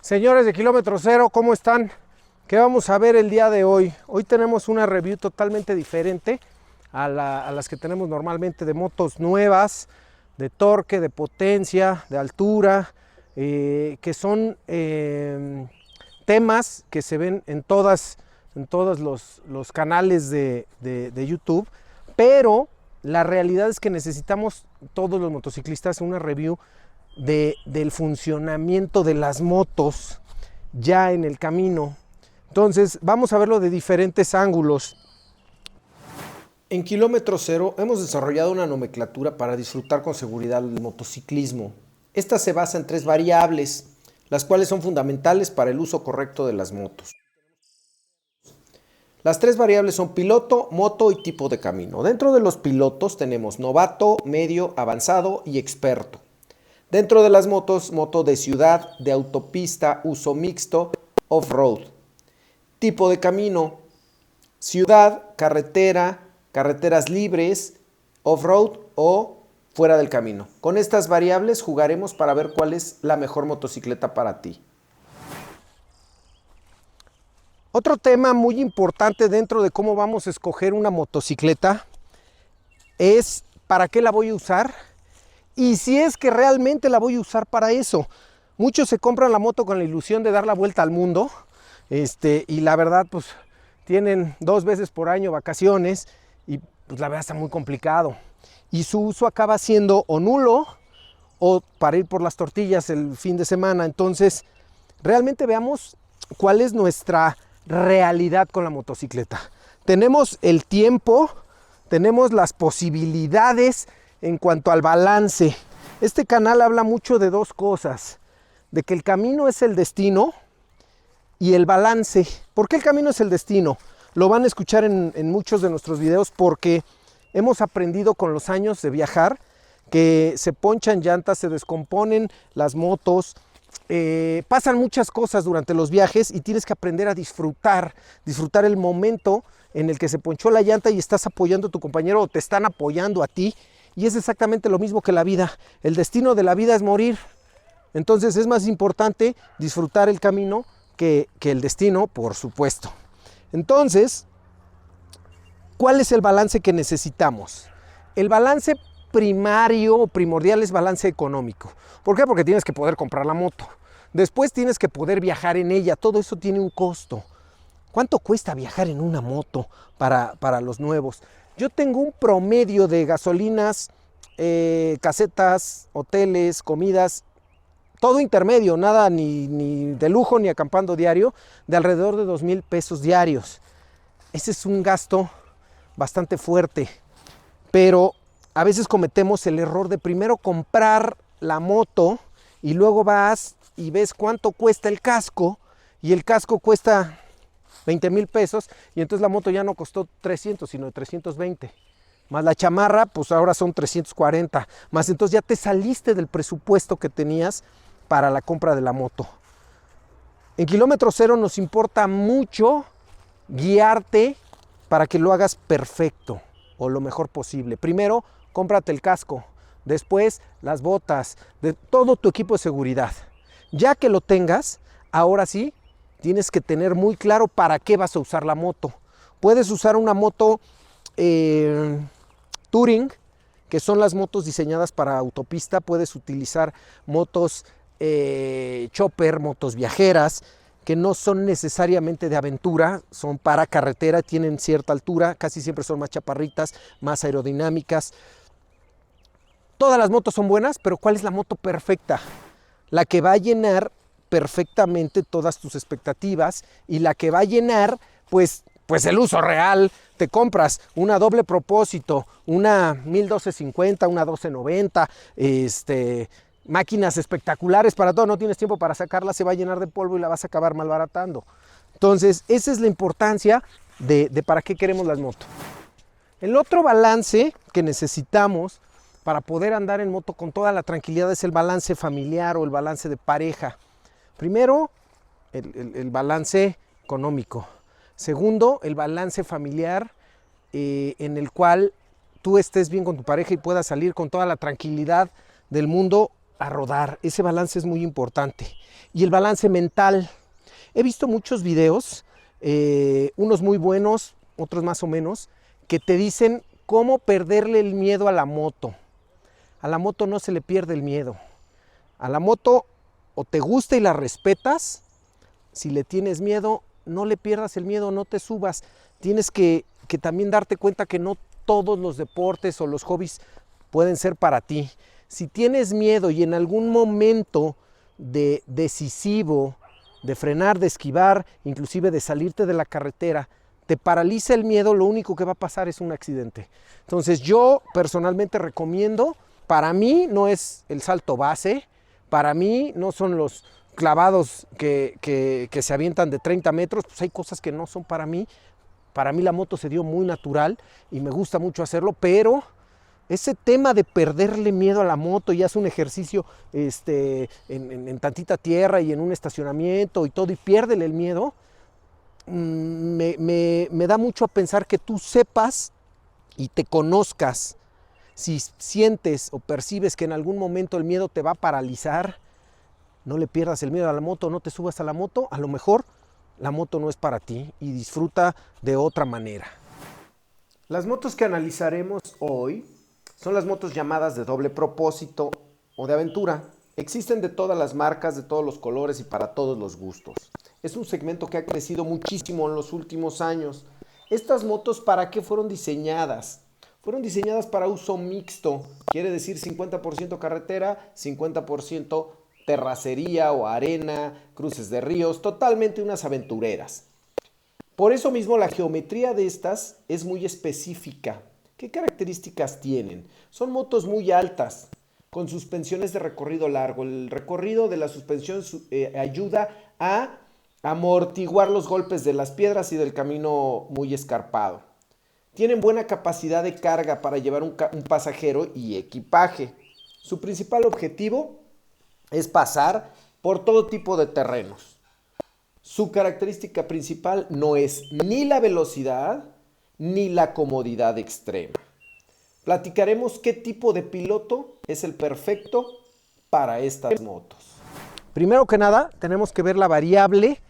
Señores de Kilómetro Cero, ¿cómo están? ¿Qué vamos a ver el día de hoy? Hoy tenemos una review totalmente diferente a las que tenemos normalmente, de motos nuevas, de torque, de potencia, de altura, que son temas que se ven en todos los canales de YouTube, pero la realidad es que necesitamos todos los motociclistas una review del funcionamiento de las motos ya en el camino. Entonces vamos a verlo de diferentes ángulos. En Kilómetro Cero hemos desarrollado una nomenclatura para disfrutar con seguridad el motociclismo. Esta se basa en 3 variables, las cuales son fundamentales para el uso correcto de las motos. Las 3 variables son piloto, moto y tipo de camino. Dentro de los pilotos tenemos novato, medio, avanzado y experto. Dentro de las motos, moto de ciudad, de autopista, uso mixto, off-road. Tipo de camino, ciudad, carretera, carreteras libres, off-road o fuera del camino. Con estas variables jugaremos para ver cuál es la mejor motocicleta para ti. Otro tema muy importante dentro de cómo vamos a escoger una motocicleta es para qué la voy a usar y si es que realmente la voy a usar para eso. Muchos se compran la moto con la ilusión de dar la vuelta al mundo, y la verdad pues tienen 2 veces por año vacaciones y pues la verdad está muy complicado. Y su uso acaba siendo o nulo o para ir por las tortillas el fin de semana. Entonces realmente veamos cuál es nuestra realidad con la motocicleta. Tenemos el tiempo, tenemos las posibilidades en cuanto al balance. Este canal habla mucho de 2 cosas, de que el camino es el destino y el balance. ¿Por qué el camino es el destino? Lo van a escuchar en muchos de nuestros videos, porque hemos aprendido con los años de viajar que se ponchan llantas, se descomponen las motos, pasan muchas cosas durante los viajes y tienes que aprender a disfrutar el momento en el que se ponchó la llanta y estás apoyando a tu compañero o te están apoyando a ti. Y es exactamente lo mismo que la vida. El destino de la vida es morir. Entonces es más importante disfrutar el camino que el destino, por supuesto. Entonces, ¿cuál es el balance que necesitamos? El balance primario o primordial es balance económico. ¿Por qué? Porque tienes que poder comprar la moto. Después tienes que poder viajar en ella. Todo eso tiene un costo. ¿Cuánto cuesta viajar en una moto para los nuevos? Yo tengo un promedio de gasolinas, casetas, hoteles, comidas, todo intermedio, nada ni de lujo ni acampando diario, de alrededor de 2,000 pesos diarios. Ese es un gasto bastante fuerte, pero a veces cometemos el error de primero comprar la moto y luego vas y ves cuánto cuesta el casco, y el casco cuesta 20,000 pesos y entonces la moto ya no costó 300 sino 320, más la chamarra pues ahora son 340, más entonces ya te saliste del presupuesto que tenías para la compra de la moto. En Kilómetro Cero nos importa mucho guiarte para que lo hagas perfecto o lo mejor posible. Primero cómprate el casco, después las botas, de todo tu equipo de seguridad. Ya que lo tengas, ahora sí tienes que tener muy claro para qué vas a usar la moto. Puedes usar una moto Touring, que son las motos diseñadas para autopista. Puedes utilizar motos chopper, motos viajeras, que no son necesariamente de aventura, son para carretera, tienen cierta altura, casi siempre son más chaparritas, más aerodinámicas. Todas las motos son buenas, pero ¿cuál es la moto perfecta? La que va a llenar perfectamente todas tus expectativas y la que va a llenar pues el uso real. Te compras una doble propósito, una 1250, una 1290, máquinas espectaculares para todo, no tienes tiempo para sacarla, se va a llenar de polvo y la vas a acabar malbaratando. Entonces esa es la importancia de para qué queremos las motos. El otro balance que necesitamos para poder andar en moto con toda la tranquilidad es el balance familiar o el balance de pareja. Primero, el balance económico. Segundo, el balance familiar, en el cual tú estés bien con tu pareja y puedas salir con toda la tranquilidad del mundo a rodar. Ese balance es muy importante. Y el balance mental. He visto muchos videos, unos muy buenos, otros más o menos, que te dicen cómo perderle el miedo a la moto. A la moto no se le pierde el miedo. A la moto o te gusta y la respetas. Si le tienes miedo, no le pierdas el miedo, no te subas. Tienes que también darte cuenta que no todos los deportes o los hobbies pueden ser para ti. Si tienes miedo y en algún momento decisivo de frenar, de esquivar, inclusive de salirte de la carretera, te paraliza el miedo, lo único que va a pasar es un accidente. Entonces yo personalmente recomiendo, para mí no es el salto base, para mí no son los clavados que se avientan de 30 metros, pues hay cosas que no son para mí. Para mí la moto se dio muy natural y me gusta mucho hacerlo, pero ese tema de perderle miedo a la moto y hace un ejercicio en tantita tierra y en un estacionamiento y todo y piérdele el miedo, me da mucho a pensar que tú sepas y te conozcas. Si sientes o percibes que en algún momento el miedo te va a paralizar, no le pierdas el miedo a la moto, no te subas a la moto, a lo mejor la moto no es para ti y disfruta de otra manera. Las motos que analizaremos hoy son las motos llamadas de doble propósito o de aventura. Existen de todas las marcas, de todos los colores y para todos los gustos. Es un segmento que ha crecido muchísimo en los últimos años. Estas motos, ¿para qué fueron diseñadas? Fueron diseñadas para uso mixto, quiere decir 50% carretera, 50% terracería o arena, cruces de ríos, totalmente unas aventureras. Por eso mismo la geometría de estas es muy específica. ¿Qué características tienen? Son motos muy altas, con suspensiones de recorrido largo. El recorrido de la suspensión ayuda a amortiguar los golpes de las piedras y del camino muy escarpado. Tienen buena capacidad de carga para llevar un pasajero y equipaje. Su principal objetivo es pasar por todo tipo de terrenos. Su característica principal no es ni la velocidad ni la comodidad extrema. Platicaremos qué tipo de piloto es el perfecto para estas motos. Primero que nada, tenemos que ver la variable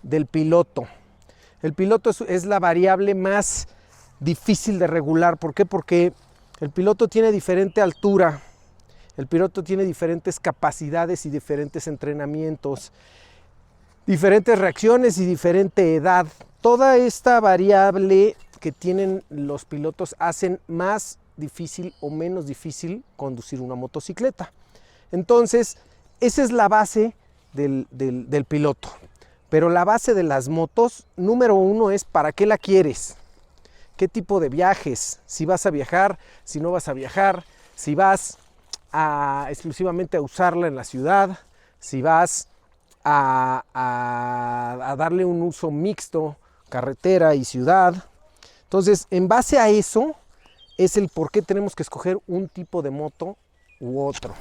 del piloto. El piloto es la variable más difícil de regular. ¿Por qué? Porque el piloto tiene diferente altura, el piloto tiene diferentes capacidades y diferentes entrenamientos, diferentes reacciones y diferente edad. Toda esta variable que tienen los pilotos hacen más difícil o menos difícil conducir una motocicleta. Entonces, esa es la base del piloto. Pero la base de las motos, número uno, es ¿para qué la quieres? ¿Qué tipo de viajes? Si vas a viajar, si no vas a viajar, si vas exclusivamente a usarla en la ciudad, si vas a darle un uso mixto, carretera y ciudad. Entonces, en base a eso, es el por qué tenemos que escoger un tipo de moto u otro.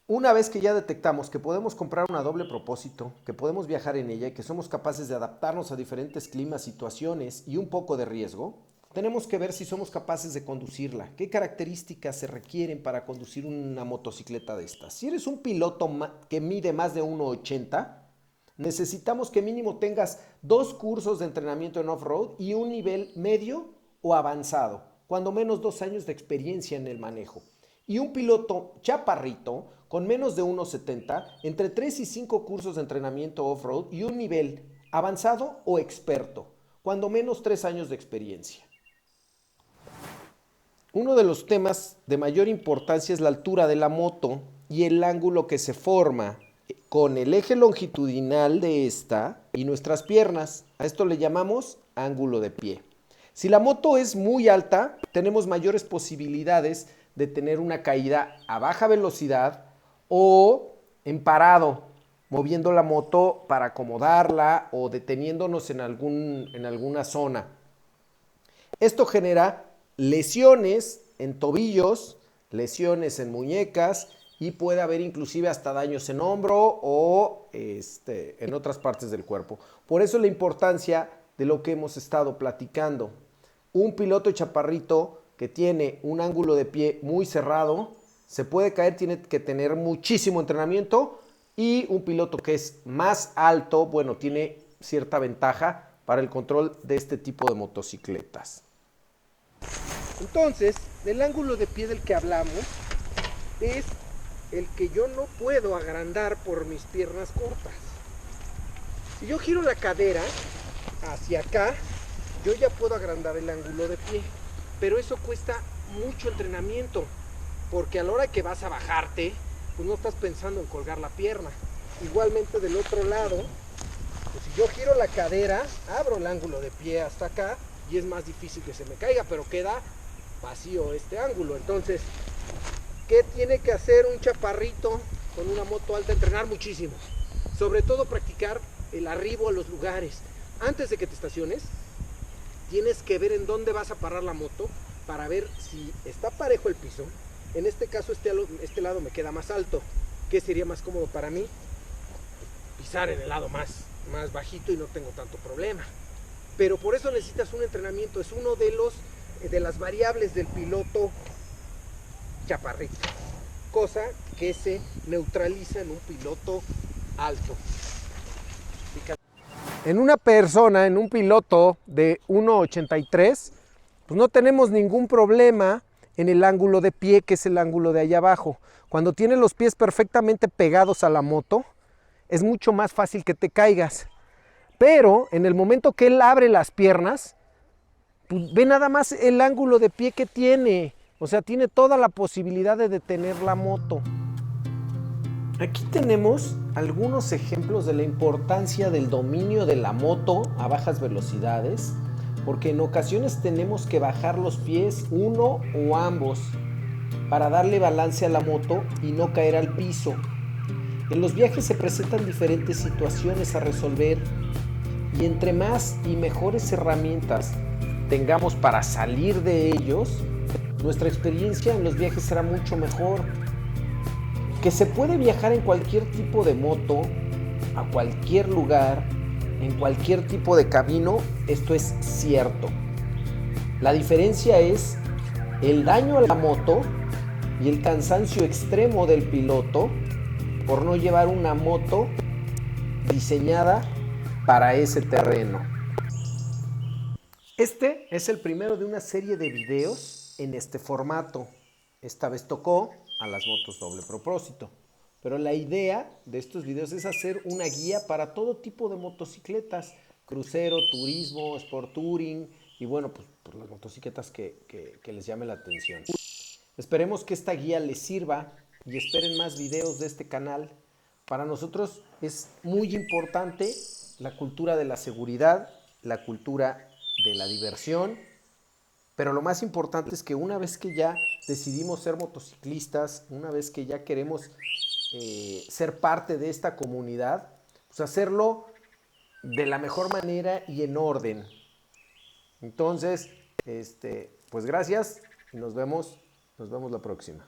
Una vez que ya detectamos que podemos comprar una doble propósito, que podemos viajar en ella y que somos capaces de adaptarnos a diferentes climas, situaciones y un poco de riesgo, tenemos que ver si somos capaces de conducirla. ¿Qué características se requieren para conducir una motocicleta de estas? Si eres un piloto que mide más de 1,80, necesitamos que mínimo tengas 2 cursos de entrenamiento en off-road y un nivel medio o avanzado, cuando menos 2 años de experiencia en el manejo. Y un piloto chaparrito con menos de 1,70, entre 3 y 5 cursos de entrenamiento off-road y un nivel avanzado o experto, cuando menos 3 años de experiencia. Uno de los temas de mayor importancia es la altura de la moto y el ángulo que se forma con el eje longitudinal de esta y nuestras piernas. A esto le llamamos ángulo de pie. Si la moto es muy alta, tenemos mayores posibilidades de tener una caída a baja velocidad o en parado, moviendo la moto para acomodarla o deteniéndonos en alguna zona. Esto genera lesiones en tobillos, lesiones en muñecas y puede haber inclusive hasta daños en hombro o en otras partes del cuerpo. Por eso la importancia de lo que hemos estado platicando. Un piloto chaparrito que tiene un ángulo de pie muy cerrado Se puede caer, tiene que tener muchísimo entrenamiento y un piloto que es más alto, bueno, tiene cierta ventaja para el control de este tipo de motocicletas. Entonces, el ángulo de pie del que hablamos es el que yo no puedo agrandar por mis piernas cortas. Si yo giro la cadera hacia acá, yo ya puedo agrandar el ángulo de pie, pero eso cuesta mucho entrenamiento, porque a la hora que vas a bajarte, pues no estás pensando en colgar la pierna. Igualmente del otro lado, pues si yo giro la cadera, abro el ángulo de pie hasta acá y es más difícil que se me caiga, pero queda vacío este ángulo. Entonces, ¿qué tiene que hacer un chaparrito con una moto alta? Entrenar muchísimo, sobre todo practicar el arribo a los lugares. Antes de que te estaciones, tienes que ver en dónde vas a parar la moto para ver si está parejo el piso. En este caso este lado me queda más alto. ¿Qué sería más cómodo para mí? Pisar en el lado más bajito y no tengo tanto problema. Pero por eso necesitas un entrenamiento. Es uno de las variables del piloto chaparrito, cosa que se neutraliza en un piloto alto. En una persona, en un piloto de 1.83, pues no tenemos ningún problema en el ángulo de pie, que es el ángulo de allá abajo. Cuando tienes los pies perfectamente pegados a la moto, es mucho más fácil que te caigas. Pero en el momento que él abre las piernas, pues ve nada más el ángulo de pie que tiene. O sea, tiene toda la posibilidad de detener la moto. Aquí tenemos algunos ejemplos de la importancia del dominio de la moto a bajas velocidades, porque en ocasiones tenemos que bajar los pies, uno o ambos, para darle balance a la moto y no caer al piso. En los viajes se presentan diferentes situaciones a resolver y entre más y mejores herramientas tengamos para salir de ellos, nuestra experiencia en los viajes será mucho mejor. Que se puede viajar en cualquier tipo de moto, a cualquier lugar, en cualquier tipo de camino, esto es cierto. La diferencia es el daño a la moto y el cansancio extremo del piloto por no llevar una moto diseñada para ese terreno. Este es el primero de una serie de videos en este formato. Esta vez tocó a las motos doble propósito. Pero la idea de estos videos es hacer una guía para todo tipo de motocicletas, crucero, turismo, sport touring y bueno, pues las motocicletas que les llame la atención. Esperemos que esta guía les sirva y esperen más videos de este canal. Para nosotros es muy importante la cultura de la seguridad, la cultura de la diversión, pero lo más importante es que una vez que ya decidimos ser motociclistas, una vez que ya queremos ser parte de esta comunidad, pues hacerlo de la mejor manera y en orden. Entonces, pues gracias y nos vemos la próxima.